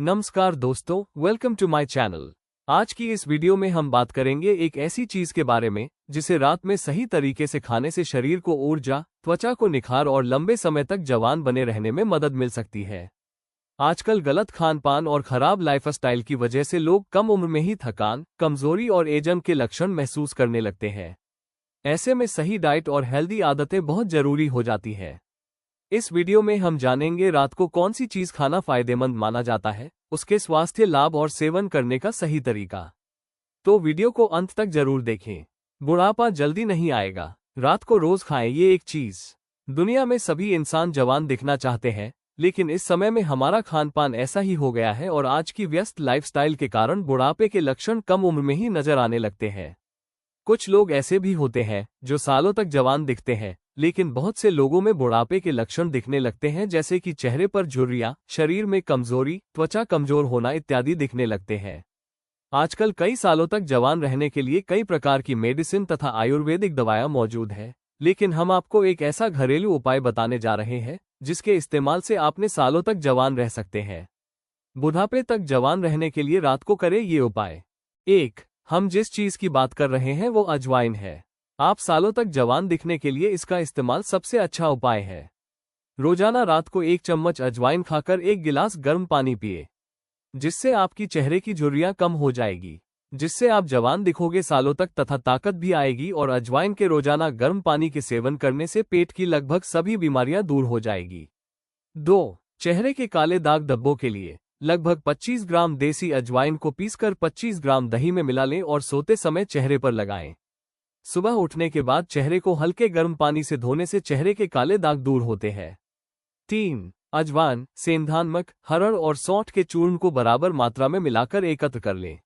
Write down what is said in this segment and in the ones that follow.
नमस्कार दोस्तों, welcome to my channel. आज की इस वीडियो में हम बात करेंगे एक ऐसी चीज के बारे में जिसे रात में सही तरीके से खाने से शरीर को ऊर्जा, त्वचा को निखार और लंबे समय तक जवान बने रहने में मदद मिल सकती है। आजकल गलत खान पान और खराब लाइफस्टाइल की वजह से लोग कम उम्र में ही थकान, कमजोरी और एजन के लक्षण महसूस करने लगते हैं। ऐसे में सही डाइट और हेल्दी आदतें बहुत जरूरी हो जाती है। इस वीडियो में हम जानेंगे रात को कौन सी चीज खाना फायदेमंद माना जाता है, उसके स्वास्थ्य लाभ और सेवन करने का सही तरीका। तो वीडियो को अंत तक जरूर देखें। बुढ़ापा जल्दी नहीं आएगा, रात को रोज खाएं ये एक चीज। दुनिया में सभी इंसान जवान दिखना चाहते हैं, लेकिन इस समय में हमारा खान पान ऐसा ही हो गया है और आज की व्यस्त लाइफस्टाइल के कारण बुढ़ापे के लक्षण कम उम्र में ही नजर आने लगते हैं। कुछ लोग ऐसे भी होते हैं जो सालों तक जवान दिखते हैं, लेकिन बहुत से लोगों में बुढ़ापे के लक्षण दिखने लगते हैं, जैसे कि चेहरे पर झुर्रियां, शरीर में कमजोरी, त्वचा कमजोर होना इत्यादि दिखने लगते हैं। आजकल कई सालों तक जवान रहने के लिए कई प्रकार की मेडिसिन तथा आयुर्वेदिक दवाएं मौजूद है, लेकिन हम आपको एक ऐसा घरेलू उपाय बताने जा रहे हैं जिसके इस्तेमाल से आपने सालों तक जवान रह सकते हैं। बुढ़ापे तक जवान रहने के लिए रात को करें ये उपाय। 1. हम जिस चीज की बात कर रहे हैं वो अजवाइन है। आप सालों तक जवान दिखने के लिए इसका इस्तेमाल सबसे अच्छा उपाय है। रोजाना रात को 1 चम्मच अजवाइन खाकर 1 गिलास गर्म पानी पिए, जिससे आपकी चेहरे की झुर्रियां कम हो जाएगी, जिससे आप जवान दिखोगे सालों तक तथा ताकत भी आएगी। और अजवाइन के रोजाना गर्म पानी के सेवन करने से पेट की लगभग सभी बीमारियां दूर हो जाएगी। 2. चेहरे के काले दाग धब्बों के लिए लगभग 25 ग्राम देसी अजवाइन को पीसकर 25 ग्राम दही में मिला लें और सोते समय चेहरे पर लगाएं। सुबह उठने के बाद चेहरे को हल्के गर्म पानी से धोने से चेहरे के काले दाग दूर होते हैं। 3. अजवाइन, सेंधा नमक, हरड़ और सौंठ के चूर्ण को बराबर मात्रा में मिलाकर एकत्र कर लें।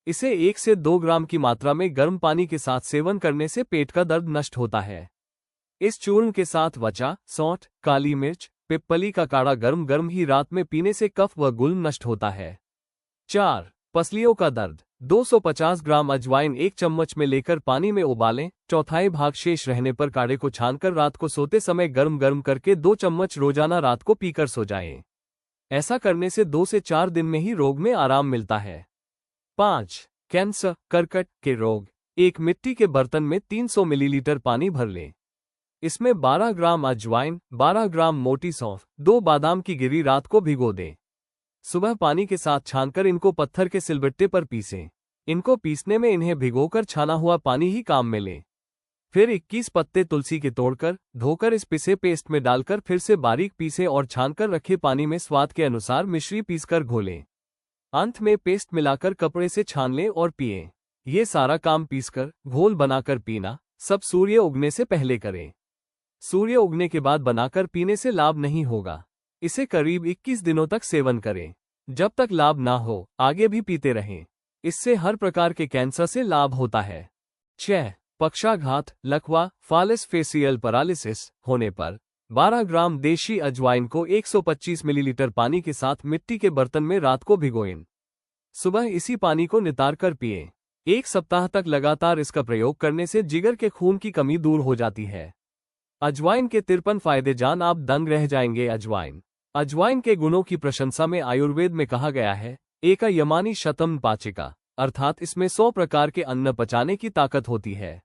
इसे 1 से 2 ग्राम की मात्रा में गर्म पानी के साथ सेवन करने से पेट का दर्द नष्ट होता है। इस चूर्ण के साथ वचा, सौंठ, काली मिर्च, पिप्पली का काढ़ा गर्म गर्म ही रात में पीने से कफ व गुल्म नष्ट होता है। 4. पसलियों का दर्द, 250 ग्राम अजवाइन 1 चम्मच में लेकर पानी में उबालें, चौथाई भाग शेष रहने पर काढ़े को छानकर रात को सोते समय गर्म गर्म करके 2 चम्मच रोजाना रात को पीकर सो जाएं। ऐसा करने से 2 से 4 दिन में ही रोग में आराम मिलता है। 5. कैंसर, कर्कट के रोग, एक मिट्टी के बर्तन में 300 मिलीलीटर पानी भर लें। इसमें 12 ग्राम अजवाइन, 12 ग्राम मोटी सौंफ, 2 बादाम की गिरी रात को भिगो दें। सुबह पानी के साथ छानकर इनको पत्थर के सिलबट्टे पर पीसें। इनको पीसने में इन्हें भिगोकर छाना हुआ पानी ही काम में लें। फिर 21 पत्ते तुलसी के तोड़कर, धोकर इस पिसे पेस्ट में डालकर फिर से बारीक पीसें और छानकर रखे पानी में स्वाद के अनुसार मिश्री पीसकर घोलें। अंत में पेस्ट मिलाकर कपड़े से छान लें और पिएं। ये सारा काम पीसकर घोल बनाकर पीना सब सूर्य उगने से पहले करें। सूर्य उगने के बाद बनाकर पीने से लाभ नहीं होगा। इसे करीब 21 दिनों तक सेवन करें। जब तक लाभ ना हो आगे भी पीते रहें। इससे हर प्रकार के कैंसर से लाभ होता है। 6. पक्षाघात, लकवा, फॉलिस फेसियल पैरालिसिस होने पर 12 ग्राम देशी अजवाइन को 125 मिलीलीटर पानी के साथ मिट्टी के बर्तन में रात को भिगोएं। सुबह इसी पानी को नितार कर पिएं। 1 सप्ताह तक लगातार इसका प्रयोग करने से जिगर के खून की कमी दूर हो जाती है। अजवाइन के 53 फायदे जान आप दंग रह जाएंगे। अजवाइन के गुणों की प्रशंसा में आयुर्वेद में कहा गया है, एका यमानी शतम पाचिका, अर्थात इसमें 100 प्रकार के अन्न पचाने की ताकत होती है।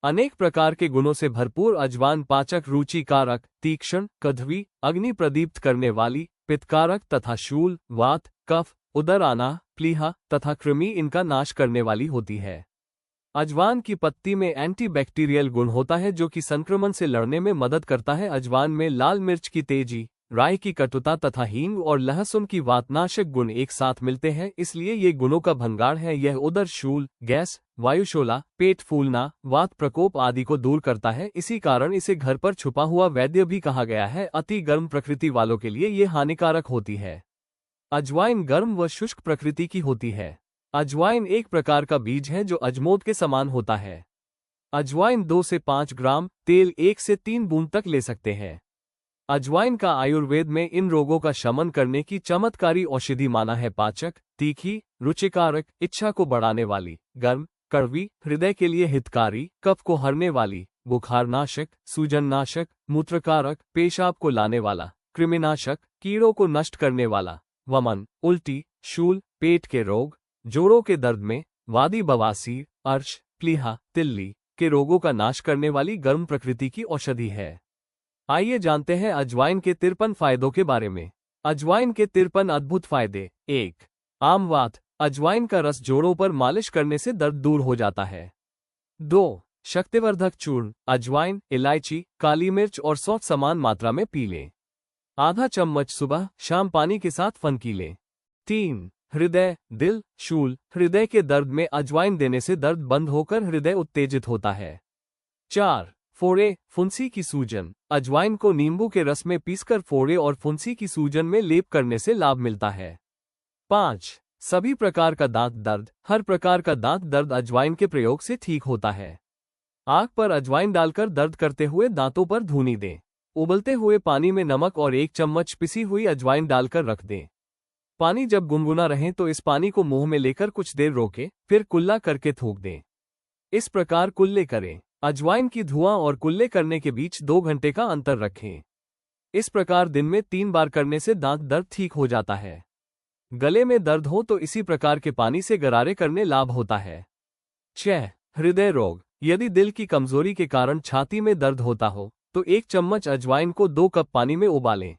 अनेक प्रकार के गुणों से भरपूर अजवाइन पाचक, रुचिकारक, तीक्ष्ण, कड़वी, अग्नि प्रदीप्त करने वाली, पित्तकारक तथा शूल, वात, कफ, उदर आना, प्लीहा तथा कृमि इनका नाश करने वाली होती है। अजवाइन की पत्ती में एंटीबैक्टीरियल गुण होता है जो कि संक्रमण से लड़ने में मदद करता है। अजवाइन में लाल मिर्च की तेजी, राई की कटुता तथा हींग और लहसुन की वातनाशक गुण एक साथ मिलते हैं, इसलिए ये गुणों का भंगार है। यह उदर शूल, गैस, वायुशोला, पेट फूलना, वात प्रकोप आदि को दूर करता है। इसी कारण इसे घर पर छुपा हुआ वैद्य भी कहा गया है। अति गर्म प्रकृति वालों के लिए ये हानिकारक होती है। अजवाइन गर्म व शुष्क प्रकृति की होती है। अजवाइन एक प्रकार का बीज है जो अजमोद के समान होता है। अजवाइन 2 से 5 ग्राम, तेल 1 से 3 बूंद तक ले सकते हैं। अजवाइन का आयुर्वेद में इन रोगों का शमन करने की चमत्कारी औषधि माना है। पाचक, तीखी, रुचिकारक, इच्छा को बढ़ाने वाली, गर्म, कड़वी, हृदय के लिए हितकारी, कफ को हरने वाली, बुखारनाशक, सूजननाशक, मूत्रकारक, पेशाब को लाने वाला, कृमिनाशक, कीड़ों को नष्ट करने वाला, वमन, उल्टी, शूल, पेट के रोग, जोड़ों के दर्द में, वादी बवासीर, अर्श, प्लीहा, तिल्ली के रोगों का नाश करने वाली गर्म प्रकृति की औषधि है। आइए जानते हैं अजवाइन के 53 फायदों के बारे में। अजवाइन के 53 अद्भुत फायदे। 1. आम वात, अजवाइन का रस जोड़ों पर मालिश करने से दर्द दूर हो जाता है। 2. शक्तिवर्धक चूर्ण, अजवाइन, इलायची, काली मिर्च और सौंफ समान मात्रा में पी लें। आधा चम्मच सुबह शाम पानी के साथ फनकी लें। 3. हृदय, दिल, शूल, हृदय के दर्द में अजवाइन देने से दर्द बंद होकर हृदय उत्तेजित होता है। 4. फोड़े, फुंसी की सूजन, अजवाइन को नींबू के रस में पीसकर फोड़े और फुंसी की सूजन में लेप करने से लाभ मिलता है। 5. सभी प्रकार का दांत दर्द, हर प्रकार का दांत दर्द अजवाइन के प्रयोग से ठीक होता है। आग पर अजवाइन डालकर दर्द करते हुए दांतों पर धूनी दें। उबलते हुए पानी में नमक और 1 चम्मच पिसी हुई अजवाइन डालकर रख दें। पानी जब गुनगुना रहे तो इस पानी को मुंह में लेकर कुछ देर रोकें, फिर कुल्ला करके थूक दें। इस प्रकार कुल्ले करें। अजवाइन की धुआं और कुल्ले करने के बीच 2 घंटे का अंतर रखें। इस प्रकार दिन में 3 बार करने से दांत दर्द ठीक हो जाता है। गले में दर्द हो तो इसी प्रकार के पानी से गरारे करने लाभ होता है। 6. हृदय रोग, यदि दिल की कमजोरी के कारण छाती में दर्द होता हो तो 1 चम्मच अजवाइन को 2 कप पानी में उबालें।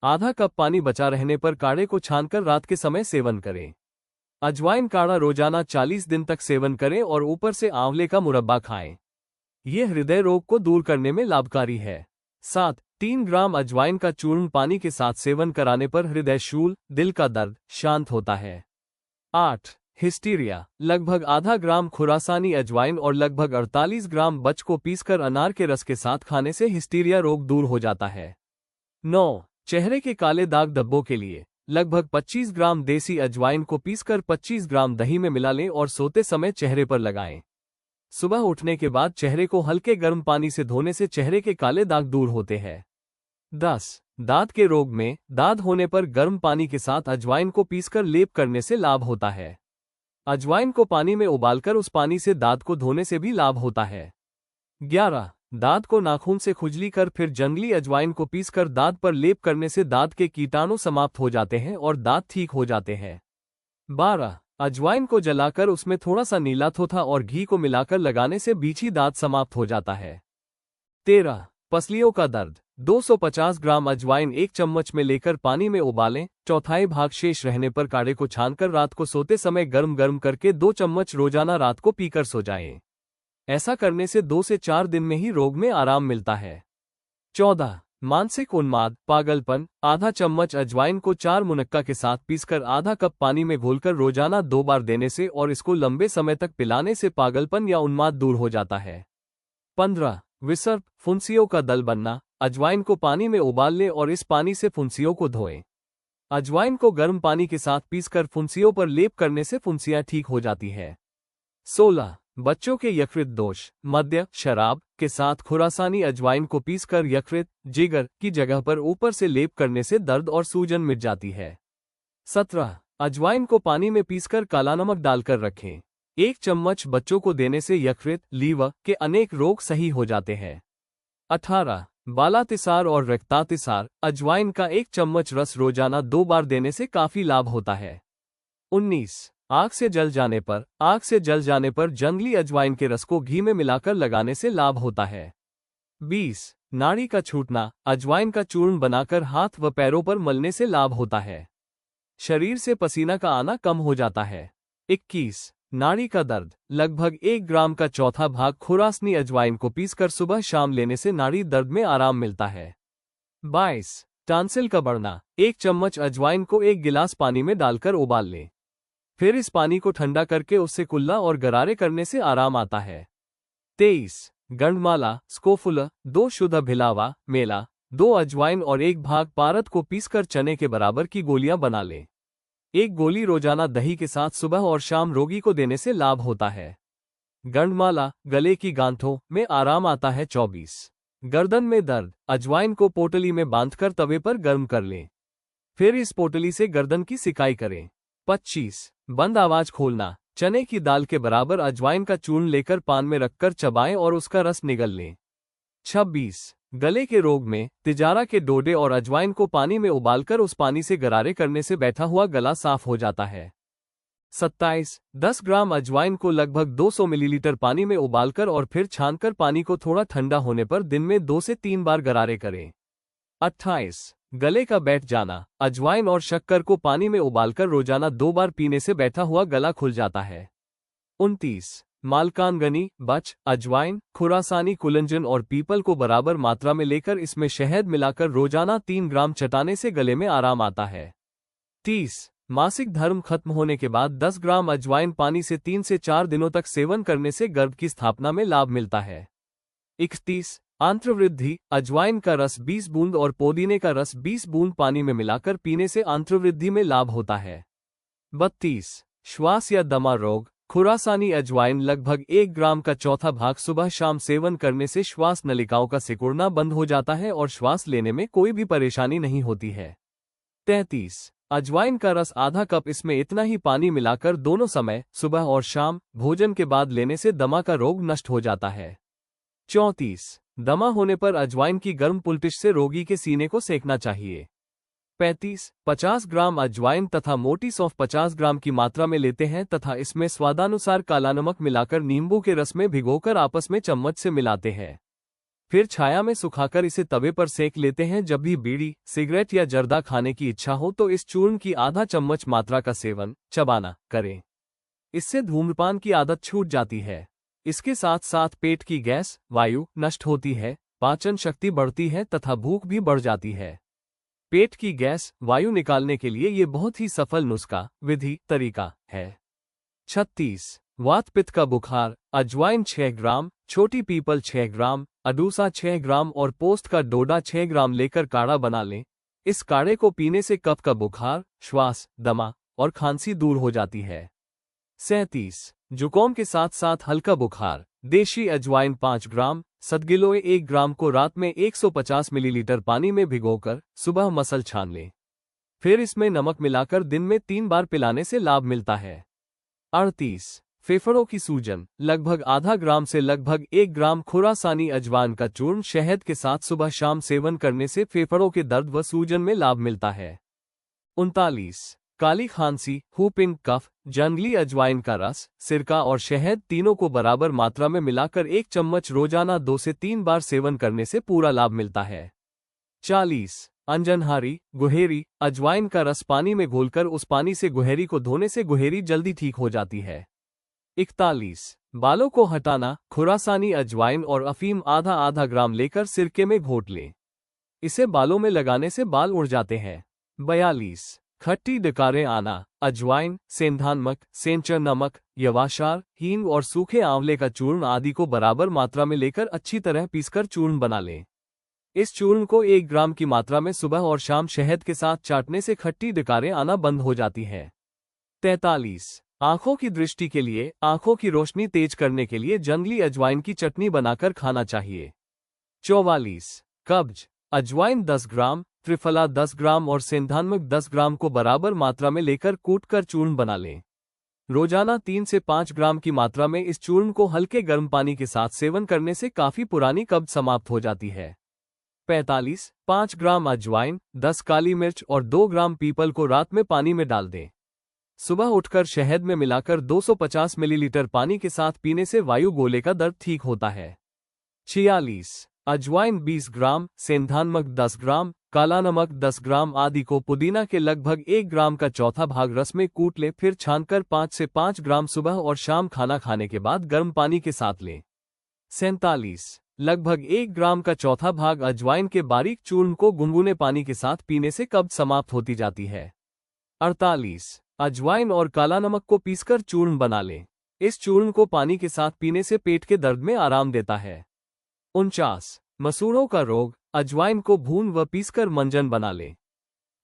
आधा कप पानी बचा रहने पर काढ़े को छानकर रात के समय सेवन करें। अजवाइन काढ़ा रोजाना 40 दिन तक सेवन करें और ऊपर से आंवले का मुरब्बा खाएं। ये हृदय रोग को दूर करने में लाभकारी है। 7. 3 ग्राम अजवाइन का चूर्ण पानी के साथ सेवन कराने पर हृदय शूल, दिल का दर्द शांत होता है। 8. हिस्टीरिया, लगभग आधा ग्राम खुरासानी अजवाइन और लगभग 48 ग्राम बच को पीसकर अनार के रस के साथ खाने से हिस्टीरिया रोग दूर हो जाता है। 9. चेहरे के काले दाग धब्बों के लिए लगभग 25 ग्राम देसी अजवाइन को पीसकर 25 ग्राम दही में मिला लें और सोते समय चेहरे पर लगाएं। सुबह उठने के बाद चेहरे को हल्के गर्म पानी से धोने से चेहरे के काले दाग दूर होते हैं। 10. दांत के रोग में दाद होने पर गर्म पानी के साथ अजवाइन को पीसकर लेप करने से लाभ होता है। अजवाइन को पानी में उबालकर उस पानी से दांत को धोने से भी लाभ होता है। 11. दांत को नाखून से खुजली कर फिर जंगली अजवाइन को पीसकर दांत पर लेप करने से दांत के कीटाणु समाप्त हो जाते हैं और दांत ठीक हो जाते हैं। 12. अजवाइन को जलाकर उसमें थोड़ा सा नीला थोथा और घी को मिलाकर लगाने से बीछी दांत समाप्त हो जाता है। 13. पसलियों का दर्द, 250 ग्राम अजवाइन 1 चम्मच में लेकर पानी में उबालें, चौथाई भाग शेष रहने पर काढ़े को छानकर रात को सोते समय गर्म गर्म करके 2 चम्मच रोजाना रात को पीकर सो जाएं। ऐसा करने से 2 से 4 दिन में ही रोग में आराम मिलता है। 14. मानसिक उन्माद, पागलपन, आधा चम्मच अजवाइन को 4 मुनक्का के साथ पीसकर आधा कप पानी में घोलकर रोजाना 2 बार देने से और इसको लंबे समय तक पिलाने से पागलपन या उन्माद दूर हो जाता है। 15. विसर्प, फुंसियों का दल बनना, अजवाइन को पानी में उबाल लें और इस पानी से फुंसियों को धोएं। अजवाइन को गर्म पानी के साथ पीसकर फुंसियों पर लेप करने से फुंसियां ठीक हो जाती है। 16. बच्चों के यकृत दोष, मद्य, शराब के साथ खुरासानी अजवाइन को पीसकर यकृत, जिगर की जगह पर ऊपर से लेप करने से दर्द और सूजन मिट जाती है। 17. अजवाइन को पानी में पीसकर काला नमक डालकर रखें। 1 चम्मच बच्चों को देने से यकृत, लीवर के अनेक रोग सही हो जाते हैं। 18. बालातिसार और रक्तातिसार, अजवाइन का 1 चम्मच रस रोजाना 2 बार देने से काफी लाभ होता है। 19. आग से जल जाने पर जंगली अजवाइन के रस को घी में मिलाकर लगाने से लाभ होता है। 20. नाड़ी का छूटना, अजवाइन का चूर्ण बनाकर हाथ व पैरों पर मलने से लाभ होता है। शरीर से पसीना का आना कम हो जाता है। 21. नाड़ी का दर्द, लगभग 1 ग्राम का चौथा भाग खुरासनी अजवाइन को पीसकर सुबह शाम लेने से नाड़ी दर्द में आराम मिलता है। 22. टांसिल का बढ़ना, 1 चम्मच अजवाइन को 1 गिलास पानी में डालकर उबाल लें। फिर इस पानी को ठंडा करके उससे कुल्ला और गरारे करने से आराम आता है। 23. गंडमाला, स्कोफुला, 2 शुद्ध भिलावा, मेला, 2 अजवाइन और 1 भाग पारद को पीसकर चने के बराबर की गोलियां बना लें। 1 गोली रोजाना दही के साथ सुबह और शाम रोगी को देने से लाभ होता है। गंडमाला, गले की गांठों में आराम आता है। 24. गर्दन में दर्द, अजवाइन को पोटली में बांधकर तवे पर गर्म कर लें। फिर इस पोटली से गर्दन की सिकाई करें। 25. बंद आवाज खोलना, चने की दाल के बराबर अजवाइन का चूर्ण लेकर पान में रखकर चबाएं और उसका रस निगल लें। 26. गले के रोग में तिजारा के डोडे और अजवाइन को पानी में उबालकर उस पानी से गरारे करने से बैठा हुआ गला साफ हो जाता है। 27. 10 ग्राम अजवाइन को लगभग 200 मिलीलीटर पानी में उबालकर और फिर छानकर पानी को थोड़ा ठंडा होने पर दिन में 2 से 3 बार गरारे करें। 28. गले का बैठ जाना। अजवाइन और शक्कर को पानी में उबालकर रोजाना 2 बार पीने से बैठा हुआ गला खुल जाता है। 29. मालकानगनी, बच, अजवाइन, खुरासानी कुलंजन और पीपल को बराबर मात्रा में लेकर इसमें शहद मिलाकर रोजाना 3 ग्राम चटाने से गले में आराम आता है। 30. मासिक धर्म खत्म होने के बाद 10 ग्राम अजवाइन पानी से 3 से 4 दिनों तक सेवन करने से गर्भ की स्थापना में लाभ मिलता है। 31. आंत्रवृद्धि। अजवाइन का रस 20 बूंद और पुदीने का रस 20 बूंद पानी में मिलाकर पीने से आंत्रवृद्धि में लाभ होता है। 32. श्वास या दमा रोग। खुरासानी अजवाइन लगभग 1 ग्राम का चौथा भाग सुबह शाम सेवन करने से श्वास नलिकाओं का सिकुड़ना बंद हो जाता है और श्वास लेने में कोई भी परेशानी नहीं होती है। 33. अजवाइन का रस आधा कप, इसमें इतना ही पानी मिलाकर दोनों समय सुबह और शाम भोजन के बाद लेने से दमा का रोग नष्ट हो जाता है। 34. दमा होने पर अजवाइन की गर्म पुलटिश से रोगी के सीने को सेकना चाहिए। 35. 50 ग्राम अजवाइन तथा मोटी सौंफ 50 ग्राम की मात्रा में लेते हैं तथा इसमें स्वादानुसार काला नमक मिलाकर नींबू के रस में भिगोकर आपस में चम्मच से मिलाते हैं। फिर छाया में सुखाकर इसे तवे पर सेक लेते हैं। जब भी बीड़ी, सिगरेट या जर्दा खाने की इच्छा हो तो इस चूर्ण की आधा चम्मच मात्रा का सेवन चबाना करें। इससे धूम्रपान की आदत छूट जाती है। इसके साथ साथ पेट की गैस, वायु नष्ट होती है, पाचन शक्ति बढ़ती है तथा भूख भी बढ़ जाती है। पेट की गैस, वायु निकालने के लिए ये बहुत ही सफल नुस्खा, विधि, तरीका है। 36. वात पित्त का बुखार। अजवाइन 6 ग्राम, छोटी पीपल 6 ग्राम, अडूसा 6 ग्राम और पोस्त का डोडा 6 ग्राम लेकर काढ़ा बना लें। इस काढ़े को पीने से कफ का बुखार, श्वास, दमा और खांसी दूर हो जाती है। 37. जुकाम के साथ साथ हल्का बुखार। देशी अजवाइन 5 ग्राम, सदगिलोय 1 ग्राम को रात में 150 मिलीलीटर पानी में भिगोकर सुबह मसल छान लें। फिर इसमें नमक मिलाकर दिन में 3 बार पिलाने से लाभ मिलता है। 38. फेफड़ों की सूजन। लगभग आधा ग्राम से लगभग 1 ग्राम खुरासानी अजवाइन का चूर्ण शहद के साथ सुबह शाम सेवन करने से फेफड़ों के दर्द व सूजन में लाभ मिलता है। 39. काली खांसी, हुपिंग कफ। जंगली अजवाइन का रस, सिरका और शहद तीनों को बराबर मात्रा में मिलाकर 1 चम्मच रोजाना 2 से 3 बार सेवन करने से पूरा लाभ मिलता है। 40. अंजनहारी, गुहेरी। अजवाइन का रस पानी में घोलकर उस पानी से गुहेरी को धोने से गुहेरी जल्दी ठीक हो जाती है। 41. बालों को हटाना। खुरासानी अजवाइन और अफीम आधा आधा ग्राम लेकर सिरके में घोट लें। इसे बालों में लगाने से बाल उड़ जाते हैं। 42. खट्टी डकारें आना। अजवाइन, सेंधानमक, सेंचर नमक, यवाशार, हींग और सूखे आंवले का चूर्ण आदि को बराबर मात्रा में लेकर अच्छी तरह पीसकर चूर्ण बना लें। इस चूर्ण को 1 ग्राम की मात्रा में सुबह और शाम शहद के साथ चाटने से खट्टी डकारें आना बंद हो जाती है। 43. आंखों की दृष्टि के लिए, आंखों की रोशनी तेज करने के लिए जंगली अजवाइन की चटनी बनाकर खाना चाहिए। 44. कब्ज। अजवाइन 10 ग्राम, त्रिफला 10 ग्राम और सेंधानमक 10 ग्राम को बराबर मात्रा में लेकर कूटकर चूर्ण बना लें। रोजाना 3 से 5 ग्राम की मात्रा में इस चूर्ण को हल्के गर्म पानी के साथ सेवन करने से काफी पुरानी कब्ज समाप्त हो जाती है। 45. 5 ग्राम अजवाइन, 10 काली मिर्च और 2 ग्राम पीपल को रात में पानी में डाल दें। सुबह उठकर शहद में मिलाकर 250 मिलीलीटर पानी के साथ पीने से वायु गोले का दर्द ठीक होता है। 46. अजवाइन 20 ग्राम, सेंधानमक 10 ग्राम, काला नमक 10 ग्राम आदि को पुदीना के लगभग 1 ग्राम का चौथा भाग रस में कूट ले, फिर छानकर 5 से 5 ग्राम सुबह और शाम खाना खाने के बाद गर्म पानी के साथ लें। 47. लगभग 1 ग्राम का चौथा भाग अजवाइन के बारीक चूर्ण को गुनगुने पानी के साथ पीने से कब्ज समाप्त होती जाती है। 48. अजवाइन और काला नमक को पीसकर चूर्ण बना लें। इस चूर्ण को पानी के साथ पीने से पेट के दर्द में आराम देता है। 49. मसूड़ों का रोग। अजवाइन को भून व पीसकर मंजन बना लें।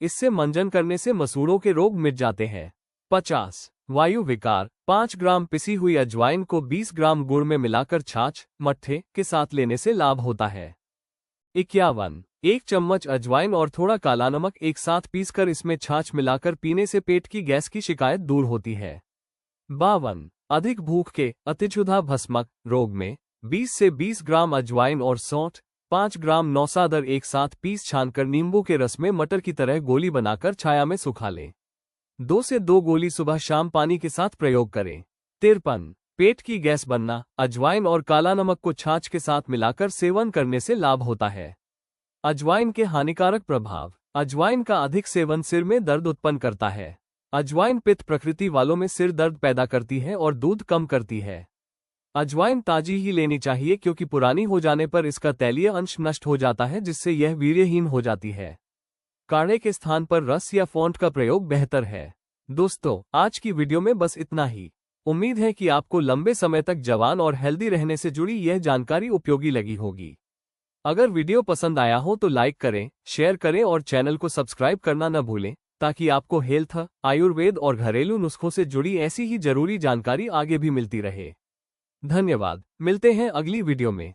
इससे मंजन करने से मसूड़ों के रोग मिट जाते हैं। 50. वायु विकार। 5 ग्राम पिसी हुई अजवाइन को 20 ग्राम गुड़ में मिलाकर छाछ, मट्ठे के साथ लेने से लाभ होता है। 51. 1 चम्मच अजवाइन और थोड़ा काला नमक एक साथ पीसकर इसमें छाछ मिलाकर पीने से पेट की गैस की शिकायत दूर होती है। 52. अधिक भूख के अतिक्षुधा भस्मक रोग में 20 से 20 ग्राम अजवाइन और सौंठ, 5 ग्राम नौसादर एक साथ पीस छानकर नींबू के रस में मटर की तरह गोली बनाकर छाया में सुखा लें। 2 से 2 गोली सुबह शाम पानी के साथ प्रयोग करें। 53 पेट की गैस बनना। अजवाइन और काला नमक को छाछ के साथ मिलाकर सेवन करने से लाभ होता है। अजवाइन के हानिकारक प्रभाव। अजवाइन का अधिक सेवन सिर में दर्द उत्पन्न करता है। अजवाइन पित्त प्रकृति वालों में सिर दर्द पैदा करती है और दूध कम करती है। अजवाइन ताजी ही लेनी चाहिए क्योंकि पुरानी हो जाने पर इसका तैलीय अंश नष्ट हो जाता है, जिससे यह वीर्यहीन हो जाती है। काढ़े के स्थान पर रस या फोंट का प्रयोग बेहतर है। दोस्तों, आज की वीडियो में बस इतना ही। उम्मीद है कि आपको लंबे समय तक जवान और हेल्दी रहने से जुड़ी यह जानकारी उपयोगी लगी होगी। अगर वीडियो पसंद आया हो तो लाइक करें, शेयर करें और चैनल को सब्सक्राइब करना न भूलें, ताकि आपको हेल्थ, आयुर्वेद और घरेलू नुस्खों से जुड़ी ऐसी ही जरूरी जानकारी आगे भी मिलती रहे। धन्यवाद। मिलते हैं अगली वीडियो में।